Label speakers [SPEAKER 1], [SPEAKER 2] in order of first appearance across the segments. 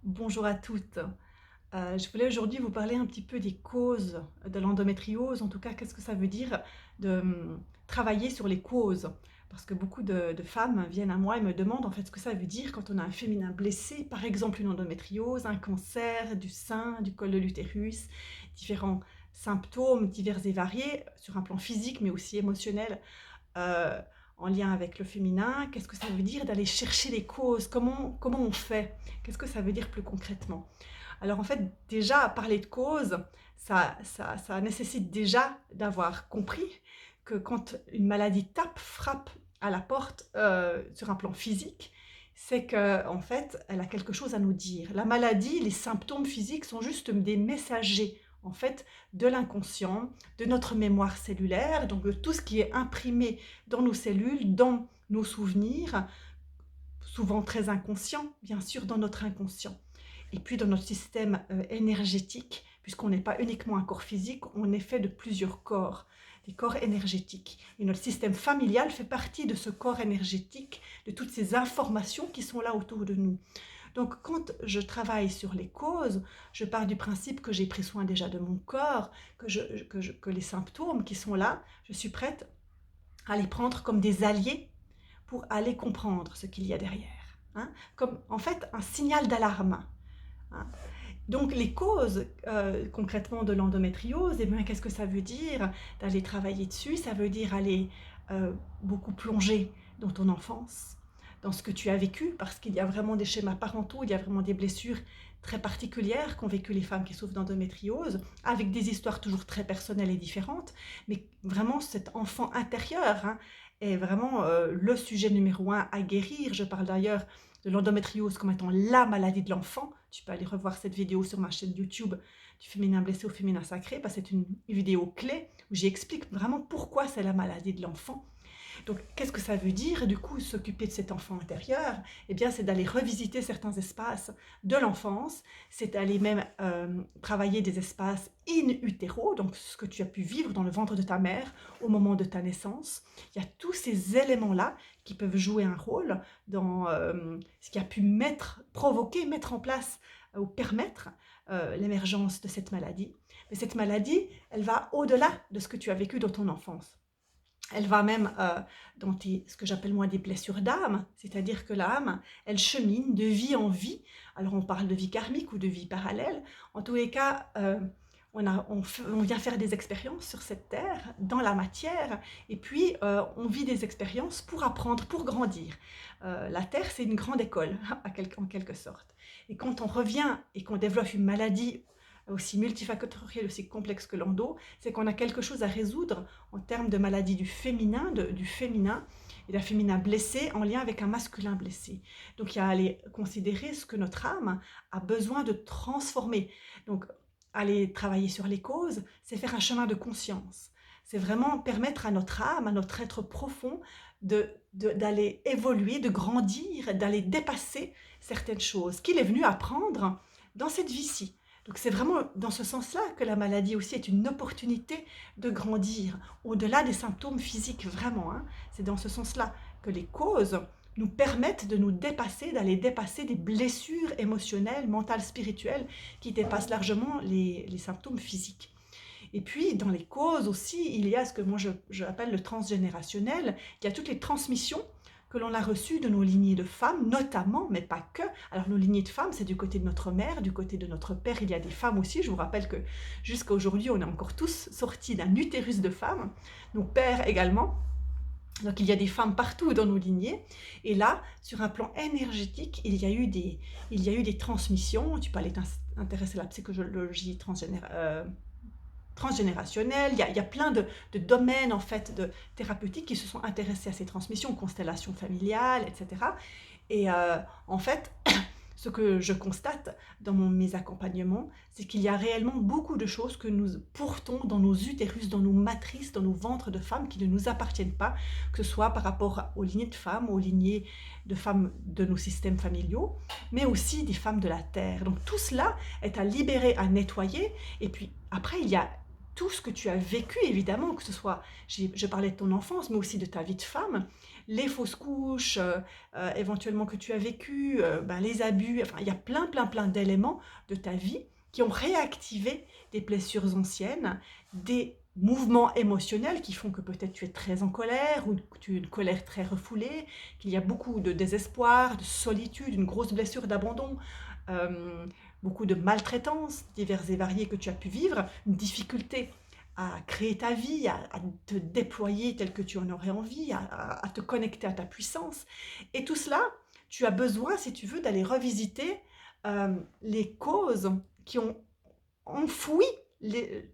[SPEAKER 1] Bonjour à toutes. Je voulais aujourd'hui vous parler un petit peu des causes de l'endométriose. En tout cas, qu'est-ce que ça veut dire de travailler sur les causes? Parce que beaucoup de femmes viennent à moi et me demandent en fait ce que ça veut dire quand on a un féminin blessé, par exemple une endométriose, un cancer du sein, du col de l'utérus, différents symptômes divers et variés sur un plan physique mais aussi émotionnel, euh, en lien avec le féminin. Qu'est-ce que ça veut dire d'aller chercher les causes? Comment on fait? Qu'est-ce que ça veut dire plus concrètement? Alors en fait, déjà, parler de cause, ça nécessite déjà d'avoir compris que quand une maladie frappe à la porte sur un plan physique, c'est qu'en fait, elle a quelque chose à nous dire. La maladie, les symptômes physiques sont juste des messagers, en fait, de l'inconscient, de notre mémoire cellulaire, donc de tout ce qui est imprimé dans nos cellules, dans nos souvenirs, souvent très inconscients, bien sûr, dans notre inconscient. Et puis dans notre système énergétique, puisqu'on n'est pas uniquement un corps physique, on est fait de plusieurs corps, des corps énergétiques. Et notre système familial fait partie de ce corps énergétique, de toutes ces informations qui sont là autour de nous. Donc quand je travaille sur les causes, je pars du principe que j'ai pris soin déjà de mon corps, que les symptômes qui sont là, je suis prête à les prendre comme des alliés pour aller comprendre ce qu'il y a derrière. Hein, comme en fait un signal d'alarme. Hein. Donc les causes concrètement de l'endométriose, eh bien, qu'est-ce que ça veut dire d'aller travailler dessus? Ça veut dire aller beaucoup plonger dans ton enfance, dans ce que tu as vécu, parce qu'il y a vraiment des schémas parentaux, il y a vraiment des blessures très particulières qu'ont vécu les femmes qui souffrent d'endométriose, avec des histoires toujours très personnelles et différentes, mais vraiment cet enfant intérieur, hein, est vraiment le sujet numéro un à guérir. Je parle d'ailleurs de l'endométriose comme étant la maladie de l'enfant. Tu peux aller revoir cette vidéo sur ma chaîne YouTube du féminin blessé au féminin sacré, parce que c'est une vidéo clé où j'explique vraiment pourquoi c'est la maladie de l'enfant. Donc, qu'est-ce que ça veut dire? Du coup, s'occuper de cet enfant intérieur, eh bien, c'est d'aller revisiter certains espaces de l'enfance, c'est d'aller même travailler des espaces in utero, donc ce que tu as pu vivre dans le ventre de ta mère au moment de ta naissance. Il y a tous ces éléments-là qui peuvent jouer un rôle dans ce qui a pu provoquer, mettre en place ou permettre l'émergence de cette maladie. Mais cette maladie, elle va au-delà de ce que tu as vécu dans ton enfance. Elle va même dans ce que j'appelle moi des blessures d'âme, c'est-à-dire que l'âme, elle chemine de vie en vie. Alors on parle de vie karmique ou de vie parallèle. En tous les cas, on vient faire des expériences sur cette terre, dans la matière, et puis on vit des expériences pour apprendre, pour grandir. La terre, c'est une grande école, en quelque sorte. Et quand on revient et qu'on développe une maladie aussi multifactorielle, aussi complexe que l'endo, c'est qu'on a quelque chose à résoudre en termes de maladie du féminin, et d'un féminin blessé en lien avec un masculin blessé. Donc il y a à aller considérer ce que notre âme a besoin de transformer. Donc aller travailler sur les causes, c'est faire un chemin de conscience. C'est vraiment permettre à notre âme, à notre être profond, d'aller évoluer, de grandir, d'aller dépasser certaines choses qu'il est venu apprendre dans cette vie-ci. Donc c'est vraiment dans ce sens-là que la maladie aussi est une opportunité de grandir, au-delà des symptômes physiques, vraiment. Hein. C'est dans ce sens-là que les causes nous permettent de nous dépasser, d'aller dépasser des blessures émotionnelles, mentales, spirituelles, qui dépassent largement les symptômes physiques. Et puis, dans les causes aussi, il y a ce que moi j'appelle le transgénérationnel. Il y a toutes les transmissions que l'on a reçues de nos lignées de femmes, notamment, mais pas que. Alors, nos lignées de femmes, c'est du côté de notre mère, du côté de notre père, il y a des femmes aussi. Je vous rappelle que jusqu'à aujourd'hui, on est encore tous sortis d'un utérus de femmes, nos pères également. Donc il y a des femmes partout dans nos lignées. Et là, sur un plan énergétique, il y a eu des transmissions. Tu peux aller t'intéresser à la psychologie transgénérationnelle. Il y a plein de domaines en fait de thérapeutiques qui se sont intéressés à ces transmissions, constellations familiales, etc. Et en fait, ce que je constate dans mes accompagnements, c'est qu'il y a réellement beaucoup de choses que nous portons dans nos utérus, dans nos matrices, dans nos ventres de femmes qui ne nous appartiennent pas, que ce soit par rapport aux lignées de femmes, aux lignées de femmes de nos systèmes familiaux, mais aussi des femmes de la Terre. Donc tout cela est à libérer, à nettoyer. Et puis après, il y a tout ce que tu as vécu, évidemment, que ce soit, je parlais de ton enfance, mais aussi de ta vie de femme, les fausses couches, éventuellement que tu as vécu, ben, les abus, enfin, il y a plein, plein, plein d'éléments de ta vie qui ont réactivé des blessures anciennes, des mouvements émotionnels qui font que peut-être tu es très en colère ou que tu as une colère très refoulée, qu'il y a beaucoup de désespoir, de solitude, une grosse blessure d'abandon, euh, beaucoup de maltraitance diverses et variées que tu as pu vivre, une difficulté à créer ta vie, à te déployer tel que tu en aurais envie, à te connecter à ta puissance. Et tout cela, tu as besoin, si tu veux, d'aller revisiter les causes qui ont enfoui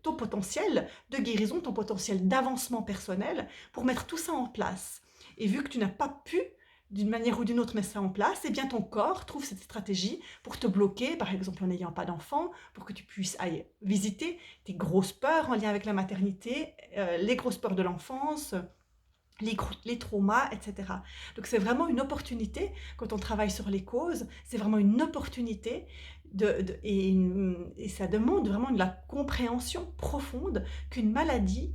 [SPEAKER 1] ton potentiel de guérison, ton potentiel d'avancement personnel pour mettre tout ça en place. Et vu que tu n'as pas pu, d'une manière ou d'une autre, mettre ça en place, eh bien ton corps trouve cette stratégie pour te bloquer, par exemple en n'ayant pas d'enfant, pour que tu puisses aller visiter tes grosses peurs en lien avec la maternité, les grosses peurs de l'enfance, les traumas, etc. Donc c'est vraiment une opportunité, quand on travaille sur les causes, c'est vraiment une opportunité et ça demande vraiment de la compréhension profonde qu'une maladie,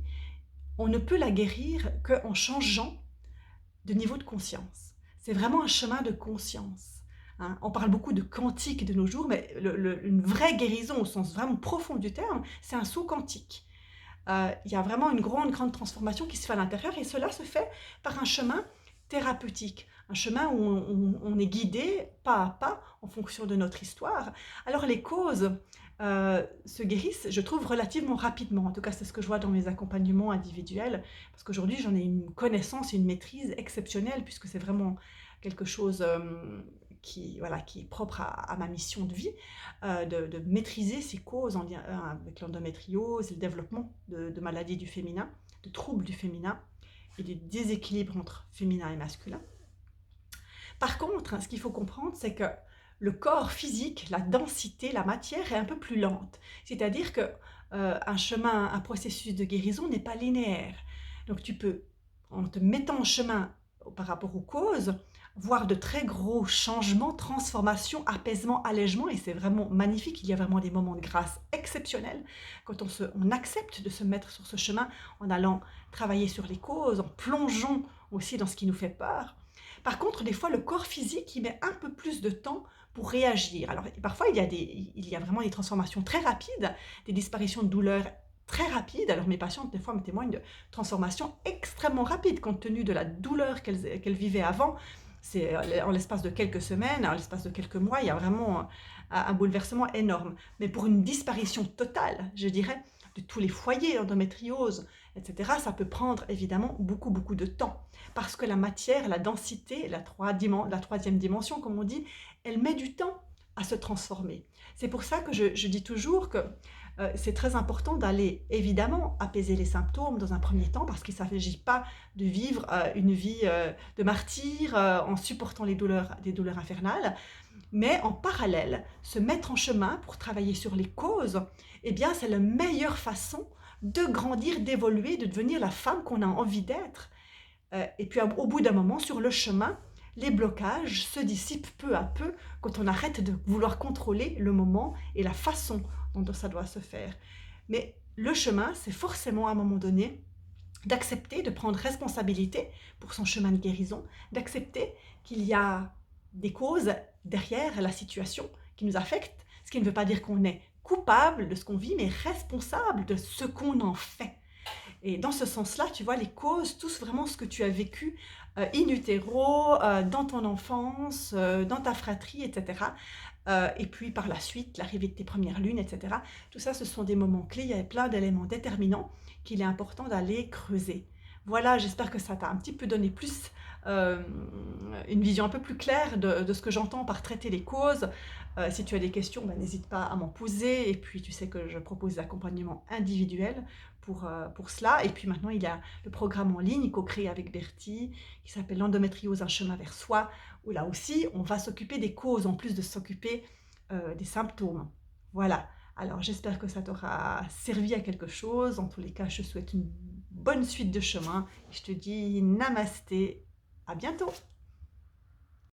[SPEAKER 1] on ne peut la guérir qu'en changeant de niveau de conscience. C'est vraiment un chemin de conscience. Hein. On parle beaucoup de quantique de nos jours, mais une vraie guérison au sens vraiment profond du terme, c'est un saut quantique. Il y a vraiment une grande, grande transformation qui se fait à l'intérieur et cela se fait par un chemin thérapeutique, un chemin où on est guidé pas à pas en fonction de notre histoire. Alors les causes se guérissent, je trouve, relativement rapidement. En tout cas, c'est ce que je vois dans mes accompagnements individuels, parce qu'aujourd'hui, j'en ai une connaissance et une maîtrise exceptionnelle, puisque c'est vraiment quelque chose voilà, qui est propre à ma mission de vie, de maîtriser ces causes en lien avec l'endométriose et le développement de maladies du féminin, de troubles du féminin et des déséquilibres entre féminin et masculin. Par contre, ce qu'il faut comprendre, c'est que le corps physique, la densité, la matière est un peu plus lente. C'est-à-dire que un processus de guérison n'est pas linéaire. Donc tu peux, en te mettant en chemin par rapport aux causes, voir de très gros changements, transformations, apaisements, allègements, et c'est vraiment magnifique. Il y a vraiment des moments de grâce exceptionnels quand on accepte de se mettre sur ce chemin en allant travailler sur les causes, en plongeant aussi dans ce qui nous fait peur. Par contre, des fois, le corps physique, il met un peu plus de temps pour réagir. Alors, parfois, il y a vraiment des transformations très rapides, des disparitions de douleurs très rapides. Alors, mes patientes, des fois, me témoignent de transformations extrêmement rapides, compte tenu de la douleur qu'elles vivaient avant. C'est en l'espace de quelques semaines, en l'espace de quelques mois, il y a vraiment un bouleversement énorme. Mais pour une disparition totale, je dirais, de tous les foyers d'endométriose, etc., ça peut prendre évidemment beaucoup, beaucoup de temps. Parce que la matière, la densité, la troisième dimension, comme on dit, elle met du temps à se transformer. C'est pour ça que je dis toujours que c'est très important d'aller évidemment apaiser les symptômes dans un premier temps, parce qu'il ne s'agit pas de vivre une vie de martyr en supportant des douleurs infernales, mais en parallèle, se mettre en chemin pour travailler sur les causes, eh bien, c'est la meilleure façon de grandir, d'évoluer, de devenir la femme qu'on a envie d'être. Et puis, au bout d'un moment, sur le chemin, les blocages se dissipent peu à peu quand on arrête de vouloir contrôler le moment et la façon dont ça doit se faire. Mais le chemin, c'est forcément à un moment donné d'accepter, de prendre responsabilité pour son chemin de guérison, d'accepter qu'il y a des causes derrière la situation qui nous affectent, ce qui ne veut pas dire qu'on est coupable de ce qu'on vit, mais responsable de ce qu'on en fait. Et dans ce sens-là, tu vois, les causes, tout vraiment ce que tu as vécu in utero, dans ton enfance, dans ta fratrie, etc. Et puis par la suite, l'arrivée de tes premières lunes, etc. Tout ça, ce sont des moments clés, il y a plein d'éléments déterminants qu'il est important d'aller creuser. Voilà, j'espère que ça t'a un petit peu donné plus, une vision un peu plus claire de ce que j'entends par traiter les causes. Si tu as des questions, ben, n'hésite pas à m'en poser. Et puis, tu sais que je propose des accompagnements individuels pour cela. Et puis maintenant, il y a le programme en ligne co-créé avec Bertie qui s'appelle l'endométriose, un chemin vers soi, où là aussi, on va s'occuper des causes en plus de s'occuper des symptômes. Voilà. Alors, j'espère que ça t'aura servi à quelque chose. En tous les cas, je te souhaite une bonne suite de chemin. Je te dis namasté. À bientôt.